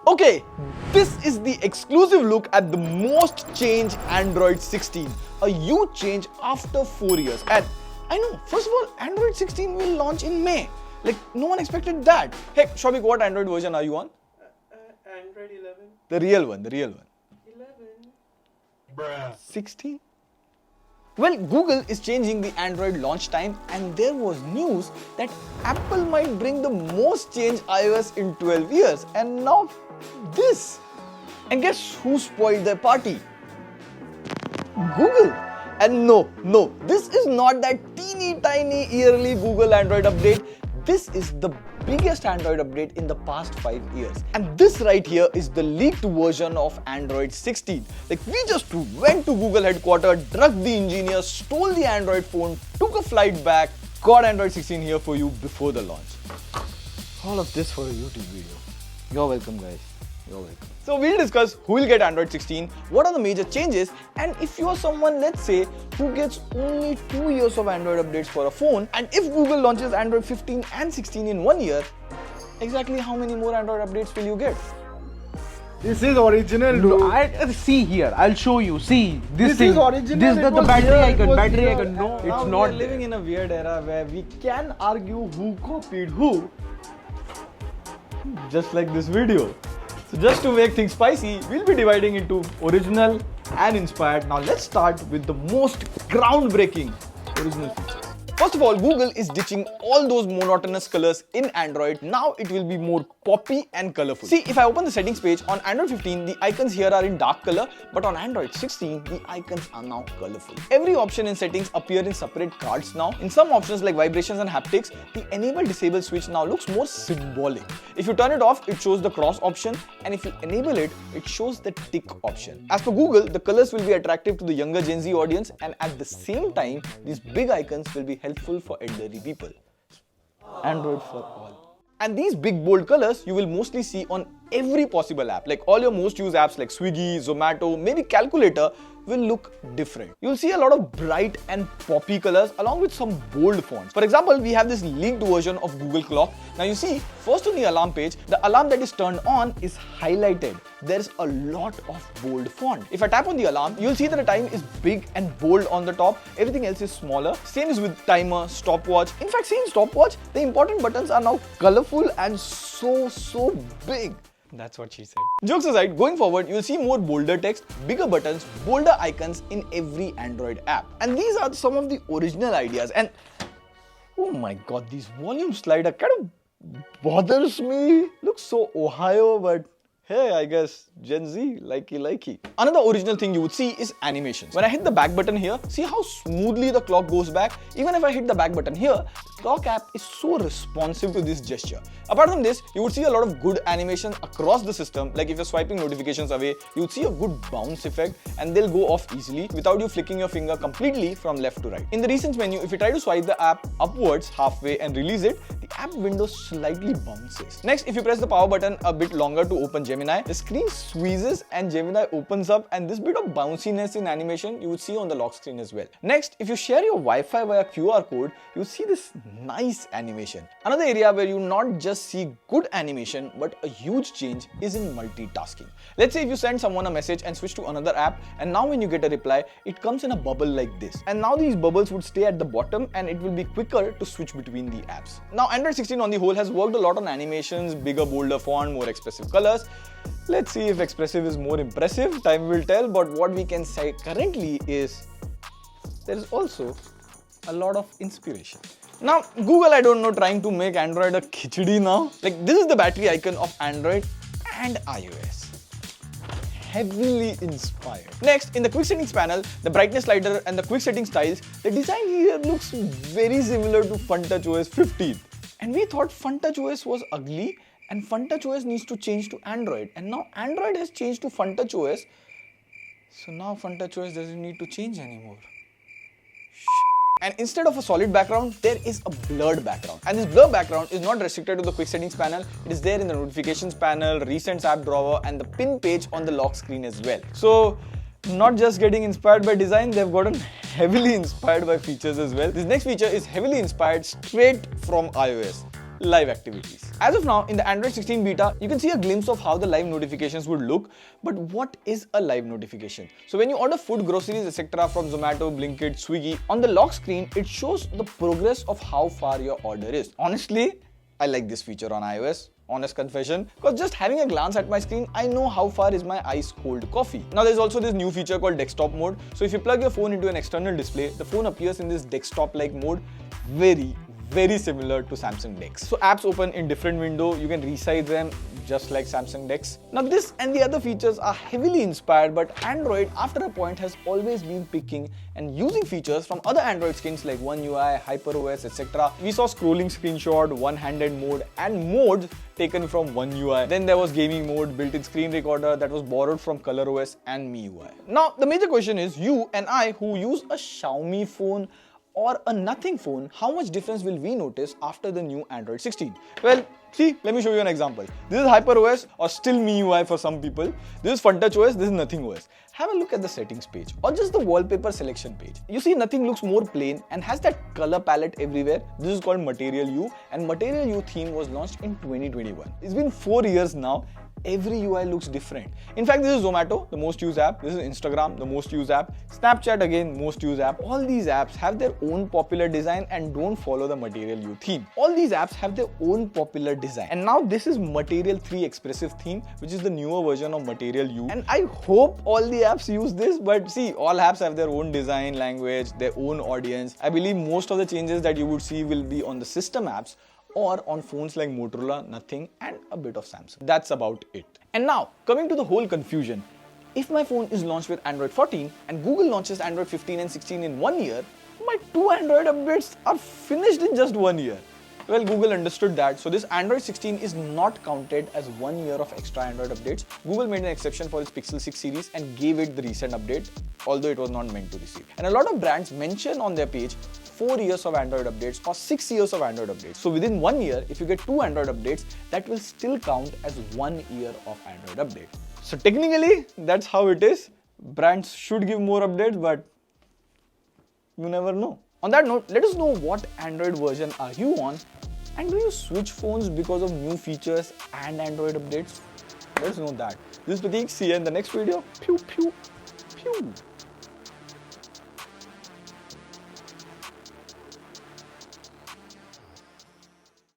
Okay, this is the exclusive look at the most changed Android 16. A huge change after 4 years. And I know, first of all, Android 16 will launch in May. Like, no one expected that. Hey, Shobik, what Android version are you on? Android 11. The real one, the real one. 11. Bruh. 16? Well, Google is changing the Android launch time, and there was news that Apple might bring the most changed iOS in 12 years. And now this. And guess who spoiled their party? Google. And no, this is not that teeny tiny yearly Google Android update. This is the biggest Android update in the past 5 years. And this right here is the leaked version of Android 16. Like, we just went to Google headquarters, drugged the engineers, stole the Android phone, took a flight back, got Android 16 here for you before the launch. All of this for a YouTube video. You're welcome, guys. You're welcome. So we'll discuss who will get Android 16, what are the major changes, and if you are someone, let's say, who gets only 2 years of Android updates for a phone, and if Google launches Android 15 and 16 in 1 year, exactly how many more Android updates will you get? This is original. No, see here, I'll show you. See, this thing. is original. This is It the was battery here, it icon. was Battery here. icon. No, Now it's we are not. living in a weird era where we can argue who copied who, just like this video. So just to make things spicy, we'll be dividing into original and inspired. Now let's start with the most groundbreaking original features. First of all, Google is ditching all those monotonous colors in Android. Now it will be more poppy and colorful. See, if I open the settings page, on Android 15, the icons here are in dark color, but on Android 16, the icons are now colorful. Every option in settings appear in separate cards now. In some options like vibrations and haptics, the enable disable switch now looks more symbolic. If you turn it off, it shows the cross option, and if you enable it, it shows the tick option. As per Google, the colors will be attractive to the younger Gen Z audience, and at the same time, these big icons will be helpful for elderly people. Android for all. And these big bold colors you will mostly see on every possible app. Like all your most used apps like Swiggy, Zomato, maybe Calculator will look different. You'll see a lot of bright and poppy colors along with some bold fonts. For example, we have this leaked version of Google Clock. Now you see, first on the alarm page, the alarm that is turned on is highlighted. There's a lot of bold font. If I tap on the alarm, you'll see that the time is big and bold on the top. Everything else is smaller. Same is with timer, stopwatch. In fact, see in stopwatch, the important buttons are now colorful and so big. That's what she said. Jokes aside, going forward, you'll see more bolder text, bigger buttons, bolder icons in every Android app. And these are some of the original ideas. And oh my god, these volume slider kind of bothers me. Looks so Ohio, but hey, I guess Gen Z, likey. Another original thing you would see is animations. When I hit the back button here, see how smoothly the clock goes back? Even if I hit the back button here, the clock app is so responsive to this gesture. Apart from this, you would see a lot of good animation across the system. Like if you're swiping notifications away, you would see a good bounce effect and they'll go off easily without you flicking your finger completely from left to right. In the recent menu, if you try to swipe the app upwards halfway and release it, the app window slightly bounces. Next, if you press the power button a bit longer to open Gemini, the screen squeezes and Gemini opens up, and this bit of bounciness in animation you would see on the lock screen as well. Next, if you share your Wi-Fi via QR code, you see this nice animation. Another area where you not just see good animation but a huge change is in multitasking. Let's say if you send someone a message and switch to another app, and now when you get a reply, it comes in a bubble like this. And now these bubbles would stay at the bottom and it will be quicker to switch between the apps. Now Android 16 on the whole has worked a lot on animations, bigger, bolder font, more expressive colors. Let's see if expressive is more impressive, time will tell, but what we can say currently is there is also a lot of inspiration. Now, Google, I don't know, trying to make Android a khichdi now. Like, this is the battery icon of Android and iOS. Heavily inspired. Next, in the quick settings panel, the brightness slider and the quick settings tiles, the design here looks very similar to FunTouch OS 15. And we thought FunTouch OS was ugly and FunTouch OS needs to change to Android. And now Android has changed to FunTouch OS. So now FunTouch OS doesn't need to change anymore. And instead of a solid background, there is a blurred background. And this blur background is not restricted to the quick settings panel. It is there in the notifications panel, recent app drawer, and the pin page on the lock screen as well. So not just getting inspired by design, they've gotten heavily inspired by features as well. This next feature is heavily inspired straight from iOS. live activities. As of now, in the Android 16 beta, you can see a glimpse of how the live notifications would look. But what is a live notification? So when you order food, groceries, etc. from Zomato, Blinkit, Swiggy, on the lock screen, it shows the progress of how far your order is. Honestly, I like this feature on iOS. Honest confession, because just having a glance at my screen, I know how far is my ice cold coffee. Now there's also this new feature called desktop mode. So if you plug your phone into an external display, the phone appears in this desktop like mode, very similar to Samsung Dex. So apps open in different window, you can resize them just like Samsung Dex. Now this and the other features are heavily inspired, but Android after a point has always been picking and using features from other Android skins like One UI, HyperOS, etc. We saw scrolling screenshot, one-handed mode and modes taken from One UI. Then there was gaming mode, built-in screen recorder that was borrowed from ColorOS and MIUI. Now the major question is, you and I who use a Xiaomi phone or a nothing phone, how much difference will we notice after the new Android 16? Well, see, let me show you an example. This is HyperOS or still MIUI for some people. This is FunTouchOS, this is Nothing OS. Have a look at the settings page or just the wallpaper selection page. You see Nothing looks more plain and has that color palette everywhere. This is called Material You, and Material You theme was launched in 2021. It's been 4 years now. Every UI looks different. In fact, this is Zomato, the most used app. This is Instagram, the most used app. Snapchat again, most used app. All these apps have their own popular design and don't follow the Material You theme. All these apps have their own popular design. And now this is Material 3 Expressive theme, which is the newer version of Material You. And I hope all the apps use this, but see, all apps have their own design, language, their own audience. I believe most of the changes that you would see will be on the system apps or on phones like Motorola, Nothing, and a bit of Samsung. That's about it. And now, coming to the whole confusion. If my phone is launched with Android 14 and Google launches Android 15 and 16 in 1 year, my 2 Android updates are finished in just 1 year. Well, Google understood that, so this Android 16 is not counted as 1 year of extra Android updates. Google made an exception for its Pixel 6 series and gave it the recent update, although it was not meant to receive. And a lot of brands mention on their page 4 years of Android updates or 6 years of Android updates. So within 1 year, if you get 2 Android updates, that will still count as 1 year of Android update. So technically, that's how it is. Brands should give more updates, but you never know. On that note, let us know what Android version are you on, and do you switch phones because of new features and Android updates? Let us know that. This is Prateek. See you in the next video. Pew, pew, pew.